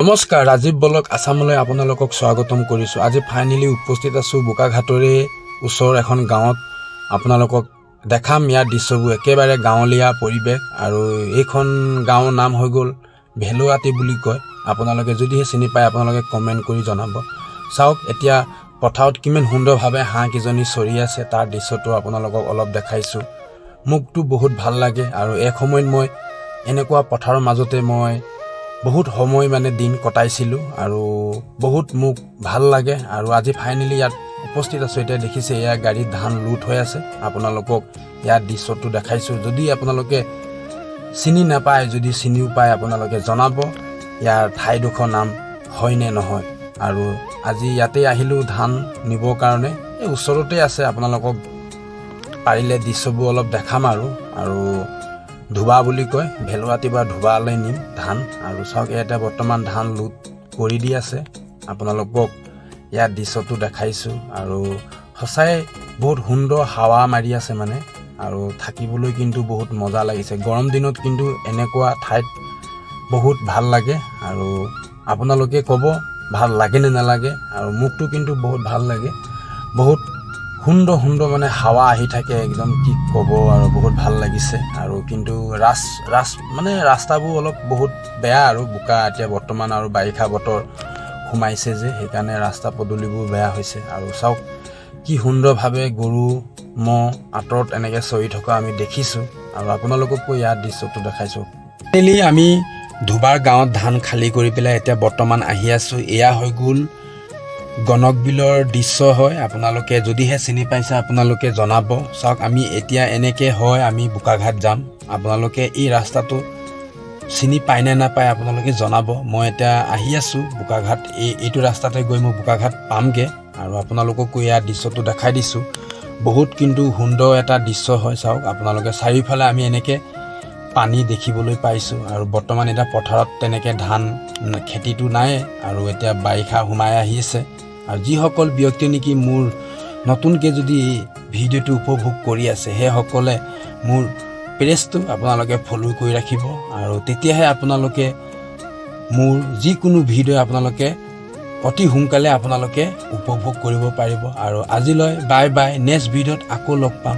নমস্কাৰ, ৰাজীৱ ব্লগ আছামলৈ আপোনালোকক স্বাগতম কৰিছোঁ। আজি ফাইনেলি উপস্থিত আছোঁ বোকাঘাটৰে ওচৰৰ এখন গাঁৱত। আপোনালোকক দেখাম ইয়াৰ দৃশ্যবোৰ, একেবাৰে গাঁৱলীয়া পৰিৱেশ। আৰু এইখন গাঁৱৰ নাম হৈ গ'ল ভেলুৱাটি বুলি কয়। আপোনালোকে যদিহে চিনি পায় আপোনালোকে কমেণ্ট কৰি জনাব। চাওক এতিয়া পথাৰত কিমান সুন্দৰভাৱে হাঁহকেইজনী চৰি আছে, তাৰ দৃশ্যটো আপোনালোকক অলপ দেখাইছোঁ। মোকতো বহুত ভাল লাগে আৰু এক সময়ত মই এনেকুৱা পথাৰৰ মাজতে মই বহুত সময় দিন কটাইছিলোঁ আৰু বহুত মোক ভাল লাগে। আৰু আজি ফাইনেলি ইয়াত উপস্থিত আছোঁ। এতিয়া দেখিছে এয়া গাড়ীত ধান লোড হৈ আছে। আপোনালোকক ইয়াৰ দৃশ্যটো দেখাইছোঁ। যদি আপোনালোকে চিনি নাপায়, যদি চিনিও পায় আপোনালোকে জনাব ইয়াৰ ঠাইডোখৰ নাম হয় নে নহয়। আৰু আজি ইয়াতে আহিলোঁ ধান নিবৰ কাৰণে, এই ওচৰতে আছে। আপোনালোকক পাৰিলে দৃশ্যবোৰ অলপ দেখাম আৰু ধুবা বুলি কয়, ভেলুৱাটি বা ধুবালৈ নিম ধান। আৰু চাওক ইয়াতে বৰ্তমান ধান লোড কৰি দি আছে। আপোনালোকক ইয়াৰ দৃশ্যটো দেখাইছোঁ আৰু সঁচাই বহুত সুন্দৰ হাৱা মাৰি আছে আৰু থাকিবলৈ কিন্তু বহুত মজা লাগিছে। গৰম দিনত কিন্তু এনেকুৱা ঠাইত বহুত ভাল লাগে। আৰু আপোনালোকে ক'ব ভাল লাগে নে নালাগে। আৰু মোকতো কিন্তু বহুত ভাল লাগে। বহুত সুন্দৰ সুন্দৰ হাৱা আহি থাকে, একদম কি ক'ব, আৰু বহুত ভাল লাগিছে। আৰু কিন্তু ৰাস্তাবোৰ অলপ বহুত বেয়া আৰু বোকা এতিয়া বৰ্তমান, আৰু বাৰিষা বতৰ সোমাইছে যে সেইকাৰণে ৰাস্তা পদূলিবোৰ বেয়া হৈছে। আৰু চাওক কি সুন্দৰভাৱে গৰু ম'হ আঁতৰত এনেকৈ চৰি থকা আমি দেখিছোঁ। আৰু আপোনালোককো ইয়াৰ দৃশ্যটো দেখাইছোঁ। ফাইনেলি আমি ধুবাৰ গাঁৱত ধান খালী কৰি পেলাই এতিয়া বৰ্তমান আহি আছোঁ। এয়া হৈ গ'ল গণক বিলৰ দৃশ্য হয়। আপোনালোকে যদিহে চিনি পাইছে আপোনালোকে জনাব। চাওক আমি এতিয়া এনেকৈ হয় আমি বোকাঘাট যাম। আপোনালোকে এই ৰাস্তাটো চিনি পায় নে নাপায় আপোনালোকে জনাব। মই এতিয়া আহি আছোঁ বোকাঘাট, এইটো ৰাস্তাতে গৈ মই বোকাঘাট পামগৈ। আৰু আপোনালোককো ইয়াৰ দৃশ্যটো দেখাই দিছোঁ। বহুত কিন্তু সুন্দৰ এটা দৃশ্য হয়। চাওক আপোনালোকে চাৰিওফালে আমি এনেকৈ পানী দেখিবলৈ পাইছোঁ। আৰু বৰ্তমান এতিয়া পথাৰত তেনেকৈ ধান খেতিটো নাই, আৰু এতিয়া বাৰিষা সোমাই আহি আছে। আৰু যিসকল ব্যক্তি নেকি মোৰ নতুনকৈ যদি ভিডিঅ'টো উপভোগ কৰি আছে সেইসকলে মোৰ পেজটো আপোনালোকে ফ'ল' কৰি ৰাখিব। আৰু তেতিয়াহে আপোনালোকে মোৰ যিকোনো ভিডিঅ' আপোনালোকে অতি সোনকালে আপোনালোকে উপভোগ কৰিব পাৰিব। আৰু আজিলৈ বাই বাই, নেক্সট ভিডিঅ'ত আকৌ লগ পাম।